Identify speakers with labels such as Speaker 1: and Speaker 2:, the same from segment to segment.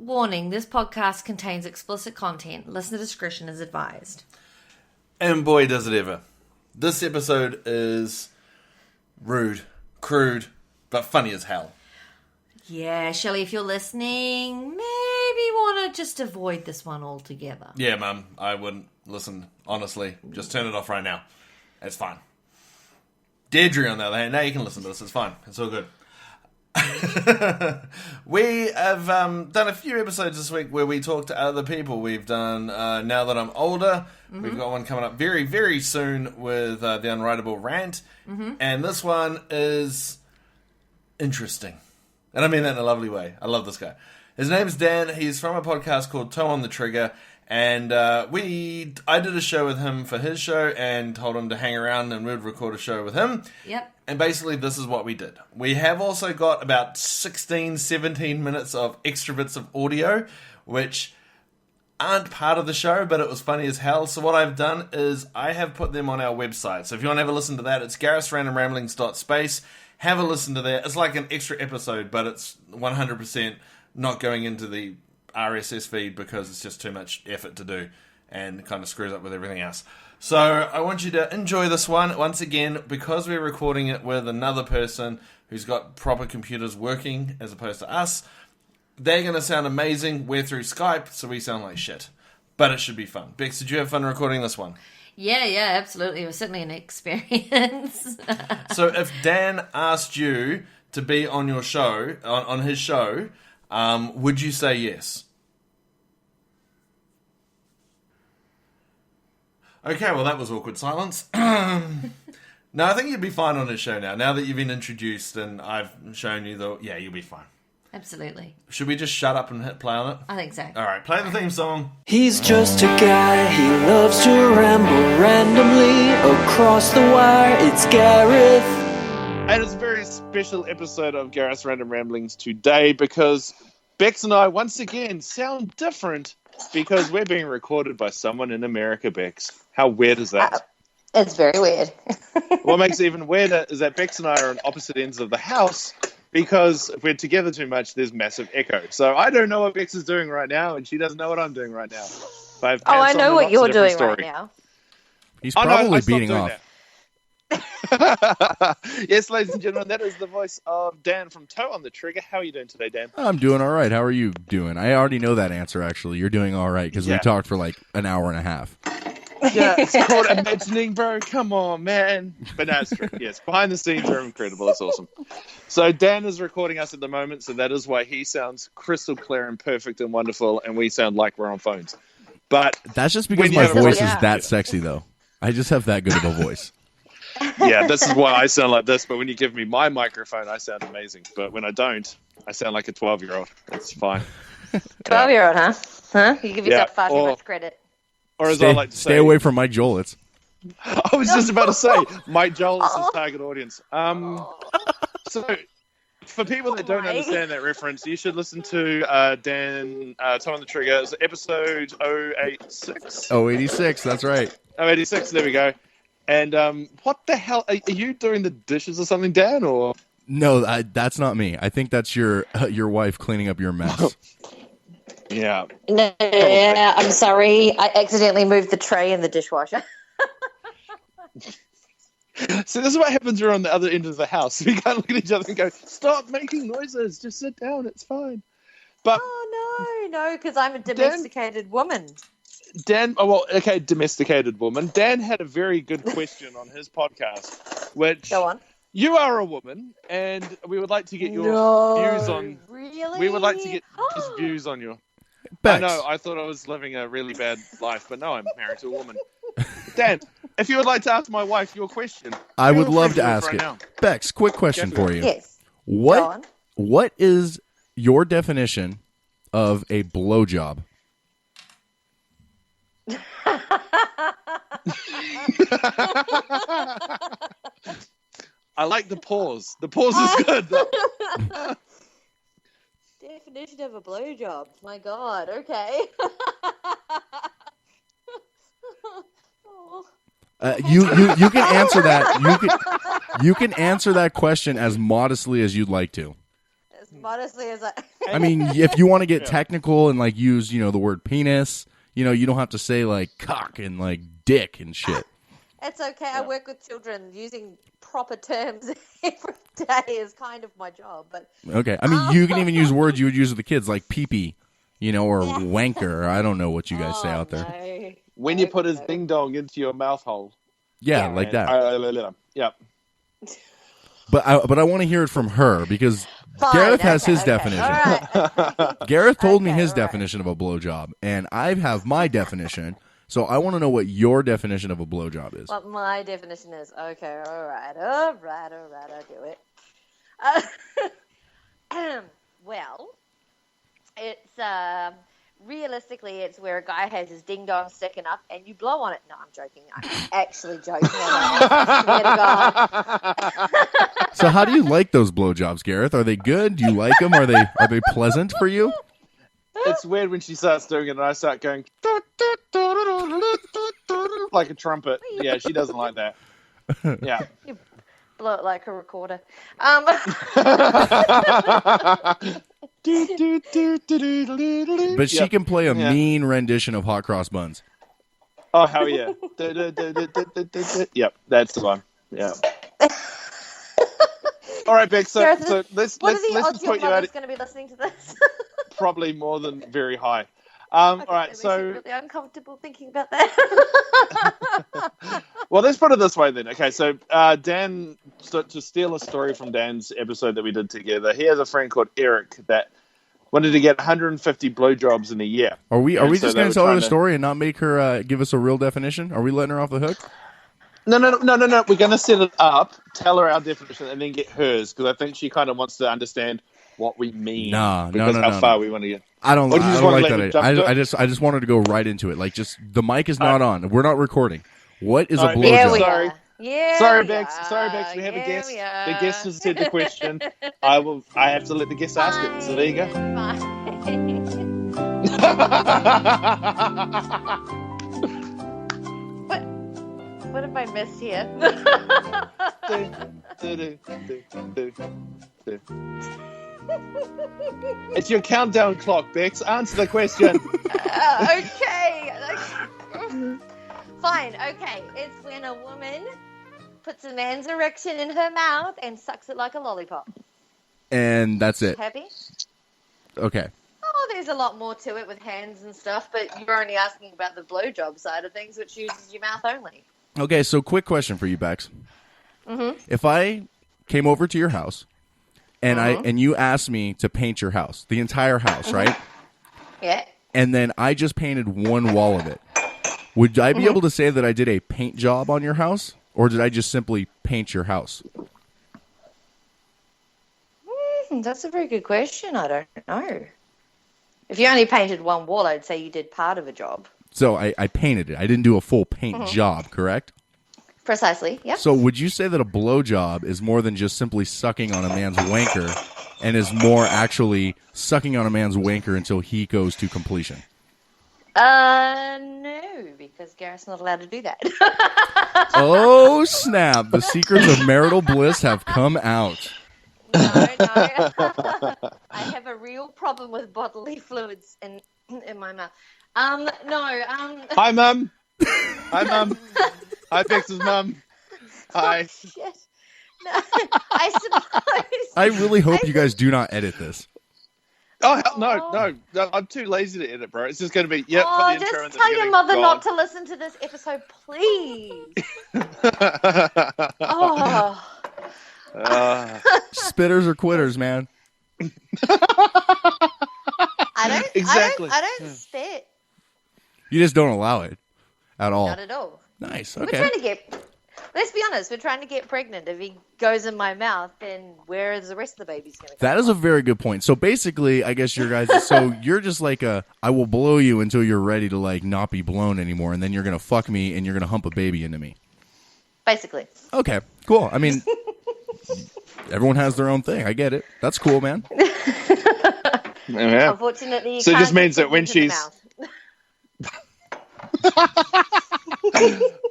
Speaker 1: Warning, this podcast contains explicit content. Listener discretion is advised.
Speaker 2: And boy, does it ever. This episode is rude, crude, but funny as hell.
Speaker 1: Yeah, Shelley, if you're listening, maybe want to just avoid this one altogether.
Speaker 2: Yeah, Mum, I wouldn't listen, honestly. Just turn it off right now. It's fine. Deirdre, on the other hand, now you can listen to this. It's fine. It's all good. We have done a few episodes this week where we talk to other people. We've done Now That I'm Older. Mm-hmm. We've got one coming up very, very soon with The Unwritable Rant. Mm-hmm. And this one is interesting. And I mean that in a lovely way. I love this guy. His name's Dan. He's from a podcast called Toe on the Trigger. And I did a show with him for his show and told him to hang around and we'd record a show with him.
Speaker 1: Yep.
Speaker 2: And basically this is what we did. We have also got about 16, 17 minutes of extra bits of audio, which aren't part of the show, but it was funny as hell. So what I've done is I have put them on our website. So if you want to have a listen to that, it's garethsrandomramblings.space. Have a listen to that. It's like an extra episode, but it's 100% not going into the RSS feed because it's just too much effort to do and kind of screws up with everything else. So I want you to enjoy this one. Once again, because we're recording it with another person who's got proper computers working as opposed to us, they're going to sound amazing. We're through Skype, so we sound like shit. But it should be fun. Bex, did you have fun recording this one?
Speaker 1: Yeah, absolutely. It was certainly an experience.
Speaker 2: So if Dan asked you to be on your show, on his show, would you say yes? Okay, well that was awkward silence. No, I think you'd be fine on his show now. Now that you've been introduced and I've shown you yeah, you'll be fine.
Speaker 1: Absolutely.
Speaker 2: Should we just shut up and hit play on it?
Speaker 1: I think so.
Speaker 2: Alright, play the theme song.
Speaker 3: He's just a guy, he loves to ramble randomly across the wire. It's Gareth.
Speaker 4: And it's a very special episode of Gareth's Random Ramblings today because Bex and I once again sound different because we're being recorded by someone in America, Bex. How weird is that?
Speaker 5: It's very weird.
Speaker 4: What makes it even weirder is that Bex and I are on opposite ends of the house because if we're together too much, there's massive echo. So I don't know what Bex is doing right now, and she doesn't know what I'm doing right now.
Speaker 5: I know what you're doing right now.
Speaker 6: He's probably beating off.
Speaker 4: Yes, ladies and gentlemen, that is the voice of Dan from Toe on the Trigger. How are you doing today, Dan?
Speaker 6: I'm doing all right. How are you doing? I already know that answer, actually. You're doing all right, because we talked for like an hour and a half.
Speaker 4: Yeah, it's called imagining, bro. Come on, man. But no, it's true. Yes, behind the scenes are incredible. It's awesome. So Dan is recording us at the moment, so that is why he sounds crystal clear and perfect and wonderful, and we sound like we're on phones. But
Speaker 6: that's just because my voice is that sexy, though. I just have that good of a voice.
Speaker 4: Yeah, this is why I sound like this, but when you give me my microphone, I sound amazing. But when I don't, I sound like a 12-year-old. It's fine.
Speaker 5: 12-year-old, huh? Huh? You give yourself far too much credit.
Speaker 4: Or as I like to say...
Speaker 6: Stay away from Mike Jolitz.
Speaker 4: I was just about to say, Mike Joel is his target audience. So, for people that don't understand that reference, you should listen to Dan, Toe on the Trigger. It's episode 086.
Speaker 6: 086, that's right.
Speaker 4: 086, there we go. And what the hell? Are you doing the dishes or something, Dan? Or
Speaker 6: no, that's not me. I think that's your wife cleaning up your mess.
Speaker 4: Yeah.
Speaker 5: No, I'm sorry. I accidentally moved the tray in the dishwasher.
Speaker 4: So this is what happens. We're on the other end of the house. We can't look at each other and go, "Stop making noises. Just sit down. It's fine." But
Speaker 5: no, because I'm a domesticated woman.
Speaker 4: Dan, domesticated woman. Dan had a very good question on his podcast, which
Speaker 5: go on.
Speaker 4: You are a woman, and we would like to get your views on.
Speaker 5: Really?
Speaker 4: We would like to get his views on your.
Speaker 6: Bex.
Speaker 4: I know. I thought I was living a really bad life, but no, I'm married to a woman. Dan, if you would like to ask my wife your question,
Speaker 6: I would love to ask it. Bex, quick question for you.
Speaker 5: Yes.
Speaker 6: What is your definition of a blowjob?
Speaker 4: I like the pause. The pause is good.
Speaker 5: Definition of a blowjob. My God. Okay.
Speaker 6: You can answer that. You can answer that question as modestly as you'd like to.
Speaker 5: honestly, as
Speaker 6: I mean, if you want to get technical and like use, the word penis, you don't have to say like cock and like dick and shit.
Speaker 5: It's okay. I work with children. Using proper terms every day is kind of my job. But
Speaker 6: okay, I mean, you can even use words you would use with the kids like pee-pee, or wanker. I don't know what you guys say out there.
Speaker 5: No.
Speaker 4: When you put his ding dong into your mouth hole.
Speaker 6: Yeah, like that.
Speaker 4: Yep.
Speaker 6: But I want to hear it from her because Gareth has his definition.
Speaker 5: All right.
Speaker 6: Gareth told me his definition of a blowjob, and I have my definition. So I want to know what your definition of a blowjob is.
Speaker 5: What my definition is. Okay, all right, I'll do it. Well, it's realistically, it's where a guy has his ding dong sticking up and you blow on it. No, I'm joking. I'm actually joking. I swear to God.
Speaker 6: So how do you like those blowjobs, Gareth? Are they good? Do you like them? Are they pleasant for you?
Speaker 4: It's weird when she starts doing it and I start going like a trumpet. Yeah, she doesn't like that. Yeah.
Speaker 5: You blow it like a recorder.
Speaker 6: But she can play a mean rendition of Hot Cross Buns.
Speaker 4: Oh, hell yeah. Yep, that's the one. Yeah. All right, Bex, so let's
Speaker 5: what are the
Speaker 4: just
Speaker 5: odds
Speaker 4: put
Speaker 5: your
Speaker 4: you out.
Speaker 5: mother's going to be listening to this?
Speaker 4: Probably more than very high. All right,
Speaker 5: that
Speaker 4: so
Speaker 5: makes me really uncomfortable thinking about that.
Speaker 4: well, let's put it this way then. Okay, so Dan, to steal a story from Dan's episode that we did together, he has a friend called Eric that wanted to get 150 blowjobs in a year.
Speaker 6: Are we just going to tell her the story and not make her give us a real definition? Are we letting her off the hook?
Speaker 4: No. We're going to set it up, tell her our definition, and then get hers because I think she kind of wants to understand what we mean.
Speaker 6: No.
Speaker 4: How far we want to get.
Speaker 6: I don't like that. I
Speaker 4: just
Speaker 6: just wanted to go right into it. Like, just the mic is not on. We're not recording. What is a blowjob?
Speaker 5: Yeah, we
Speaker 4: Sorry.
Speaker 5: are. Yeah,
Speaker 4: Sorry,
Speaker 5: we
Speaker 4: Bex.
Speaker 5: are.
Speaker 4: Sorry, Bex. We have a guest.
Speaker 5: Yeah,
Speaker 4: The guest has said the question. I have to let the guest ask it. So there you go.
Speaker 5: What have I missed here?
Speaker 4: It's your countdown clock, Bex. Answer the question.
Speaker 5: Okay. Fine. Okay. It's when a woman puts a man's erection in her mouth and sucks it like a lollipop.
Speaker 6: And that's it.
Speaker 5: Happy?
Speaker 6: Okay.
Speaker 5: Oh, there's a lot more to it with hands and stuff, but you're only asking about the blowjob side of things, which uses your mouth only.
Speaker 6: Okay, so quick question for you, Bex.
Speaker 5: Mm-hmm.
Speaker 6: If I came over to your house and and you asked me to paint your house, the entire house, right?
Speaker 5: Yeah.
Speaker 6: And then I just painted one wall of it, would I be able to say that I did a paint job on your house, or did I just simply paint your house?
Speaker 5: That's a very good question. I don't know. If you only painted one wall, I'd say you did part of a job.
Speaker 6: So I painted it. I didn't do a full paint job, correct?
Speaker 5: Precisely, yep.
Speaker 6: So would you say that a blowjob is more than just simply sucking on a man's wanker and is more actually sucking on a man's wanker until he goes to completion?
Speaker 5: No, because Gareth's not allowed to do that.
Speaker 6: Oh, snap. The secrets of marital bliss have come out.
Speaker 5: No. I have a real problem with bodily fluids in my mouth. No.
Speaker 4: Hi, Mum. Hi, Mum. Hi, Bex's mum. Hi.
Speaker 5: Shit. No, I suppose.
Speaker 6: I really hope you guys do not edit this.
Speaker 4: Oh, hell, no. I'm too lazy to edit, bro. It's just going to be, put the intro in
Speaker 5: just
Speaker 4: the
Speaker 5: tell your
Speaker 4: beginning.
Speaker 5: mother
Speaker 4: Gone.
Speaker 5: not to listen to this episode, please. Oh.
Speaker 6: Spitters or quitters, man.
Speaker 4: Exactly.
Speaker 5: I don't spit.
Speaker 6: You just don't allow it at all.
Speaker 5: Not at all.
Speaker 6: Nice.
Speaker 5: We're
Speaker 6: Okay.
Speaker 5: trying to get. Let's be honest. We're trying to get pregnant. If he goes in my mouth, then where is the rest of the babies going to go?
Speaker 6: That is a very good point. So basically, I guess your guys. So you're just like I will blow you until you're ready to like not be blown anymore, and then you're gonna fuck me and you're gonna hump a baby into me.
Speaker 5: Basically.
Speaker 6: Okay. Cool. I mean, everyone has their own thing. I get it. That's cool, man.
Speaker 4: Yeah.
Speaker 5: Unfortunately, you
Speaker 4: So it
Speaker 5: can't
Speaker 4: just means
Speaker 5: get
Speaker 4: that when
Speaker 5: into the
Speaker 4: she's-
Speaker 5: mouth.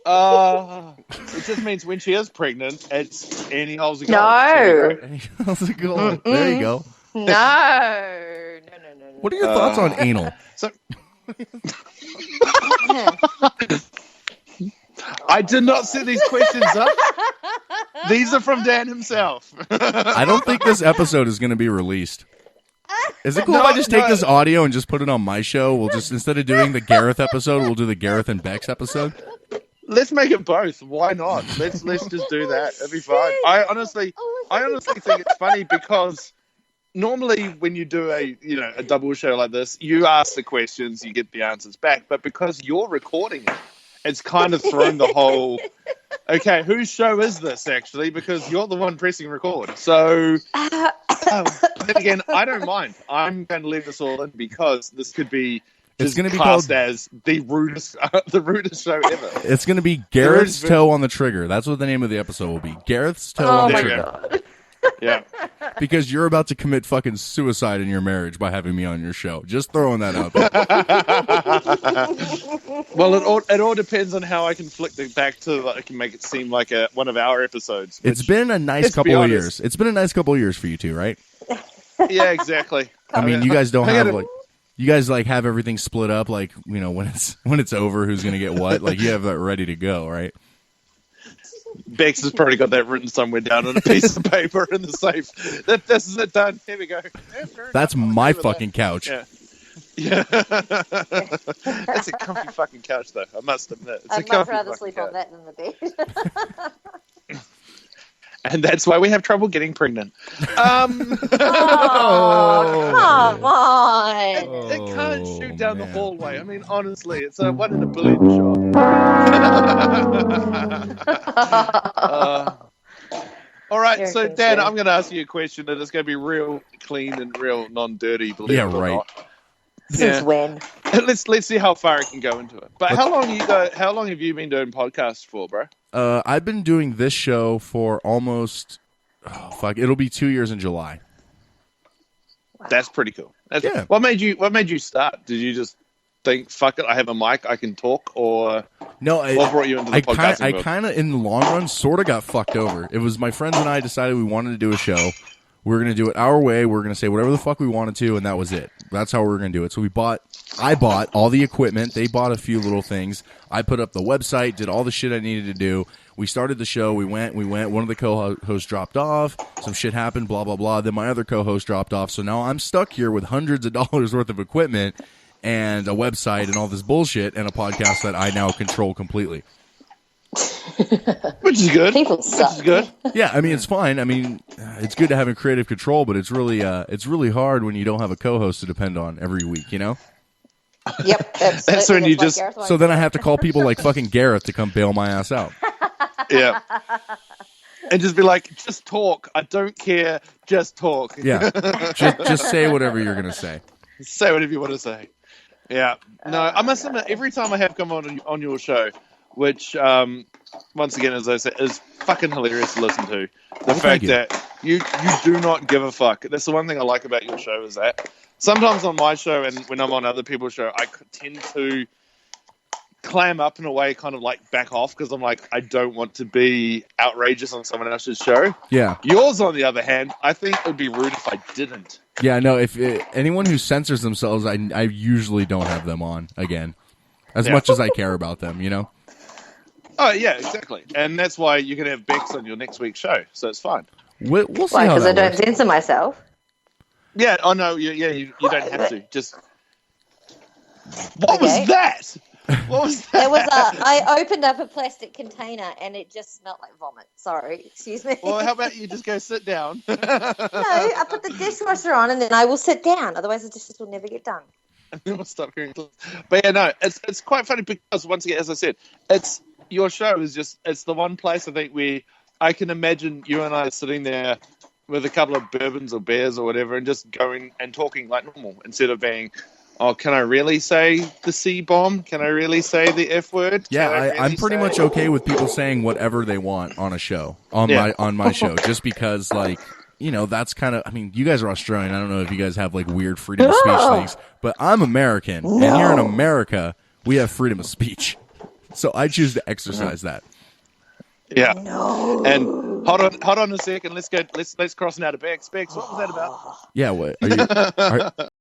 Speaker 4: It just means when she is pregnant, it's any holes are
Speaker 5: No.
Speaker 6: How's it going? There you go.
Speaker 5: No.
Speaker 6: What are your thoughts on anal?
Speaker 4: So, I did not set these questions up. These are from Dan himself.
Speaker 6: I don't think this episode is going to be released. Is it cool if I just take this audio and just put it on my show? We'll just, instead of doing the Gareth episode, we'll do the Gareth and Bex episode.
Speaker 4: Let's make it both. Why not? Let's just do that. It'll be fine. I honestly think it's funny because normally when you do a double show like this, you ask the questions, you get the answers back. But because you're recording it, it's kind of thrown the whole. Okay, whose show is this actually? Because you're the one pressing record. So then again, I don't mind. I'm going to leave this all in because this could be. It's going to be called as the rudest show ever.
Speaker 6: It's going to be Gareth's Toe on the Trigger. That's what the name of the episode will be. Gareth's Toe on the Trigger.
Speaker 5: God.
Speaker 4: Yeah.
Speaker 6: Because you're about to commit fucking suicide in your marriage by having me on your show. Just throwing that out there.
Speaker 4: Well, it all depends on how I can flick it back to. I can make it seem like one of our episodes.
Speaker 6: It's been a nice couple of years. It's been a nice couple of years for you two, right?
Speaker 4: Yeah, exactly.
Speaker 6: I mean, you guys don't have like. You guys like have everything split up, like, you know, when it's over, who's gonna get what? Like, you have that ready to go, right?
Speaker 4: Bex has probably got that written somewhere down on a piece of paper in the safe. This is it done. Here we go.
Speaker 6: That's my fucking couch.
Speaker 4: Yeah. That's a comfy fucking couch, though. I must admit,
Speaker 5: I'd much rather sleep on that than the bed.
Speaker 4: And that's why we have trouble getting pregnant.
Speaker 5: Oh, come on.
Speaker 4: It can't shoot down the hallway. I mean, honestly, it's a 1 in a billion shot. All right, so Dan, I'm going to ask you a question, and it's going to be real clean and real non-dirty. Believe it or not.
Speaker 5: Since when?
Speaker 4: Let's see how far I can go into it. But how long have you been doing podcasts for, bro?
Speaker 6: I've been doing this show for almost it'll be 2 years in July.
Speaker 4: Wow. That's pretty cool. What made you start? Did you just think, fuck it, I have a mic, I can talk, or
Speaker 6: no?
Speaker 4: What brought you into the podcasting?
Speaker 6: I kind of, in the long run, sort of got fucked over. It was my friends and I decided we wanted to do a show. We were going to do it our way. We were going to say whatever the fuck we wanted to, and that was it. That's how we were going to do it. So I bought all the equipment. They bought a few little things. I put up the website, did all the shit I needed to do. We started the show. We went. One of the co-hosts dropped off. Some shit happened, blah, blah, blah. Then my other co-host dropped off. So now I'm stuck here with hundreds of dollars worth of equipment and a website and all this bullshit and a podcast that I now control completely.
Speaker 4: Which is good.
Speaker 5: People suck.
Speaker 4: Which is good.
Speaker 6: Yeah, I mean, it's fine. I mean, it's good to have creative control, but it's really hard when you don't have a co-host to depend on every week, you know?
Speaker 5: Yep.
Speaker 4: That's when you just...
Speaker 6: So then I have to call people like fucking Gareth to come bail my ass out.
Speaker 4: Yeah. And just be like, just talk. I don't care. Just talk.
Speaker 6: Yeah. Just say whatever you're going to say.
Speaker 4: Say whatever you want to say. Yeah. No, I must admit, every time I have come on your show, which, once again, as I said, is fucking hilarious to listen to. The fact that you do not give a fuck. That's the one thing I like about your show is that sometimes on my show and when I'm on other people's show, I tend to clam up in a way, kind of like back off because I'm like, I don't want to be outrageous on someone else's show.
Speaker 6: Yeah.
Speaker 4: Yours, on the other hand, I think it would be rude if I didn't.
Speaker 6: Yeah, no, if anyone who censors themselves, I usually don't have them on again. As much as I care about them, you know?
Speaker 4: Oh, yeah, exactly. And that's why you're going to have Bex on your next week's show, so it's fine.
Speaker 6: We'll see
Speaker 5: why,
Speaker 6: how
Speaker 5: because
Speaker 6: that
Speaker 5: I don't
Speaker 6: works.
Speaker 5: censor myself?
Speaker 4: Yeah, oh no, you don't have to. Just... What was that? What was that?
Speaker 5: It was I opened up a plastic container and it just smelled like vomit. Sorry, excuse me.
Speaker 4: Well, how about you just go sit down?
Speaker 5: No, I put the dishwasher on and then I will sit down. Otherwise, the dishes will never get done.
Speaker 4: And then we'll stop hearing. But yeah, no, it's quite funny because once again, as I said, your show is it's the one place I think where I can imagine you and I sitting there with a couple of bourbons or beers or whatever and just going and talking like normal instead of being, oh, can I really say the C-bomb? Can I really say the F word?
Speaker 6: Yeah, I'm pretty much okay with people saying whatever they want on a show, on my show, just because, like, you know, that's kind of, I mean, you guys are Australian. I don't know if you guys have, like, weird freedom of speech things, but I'm American, and here in America, we have freedom of speech. So I choose to exercise that.
Speaker 4: Yeah.
Speaker 5: No.
Speaker 4: And Hold on a second. Let's cross now to Bex. Bex, what was that about?
Speaker 6: Yeah, what?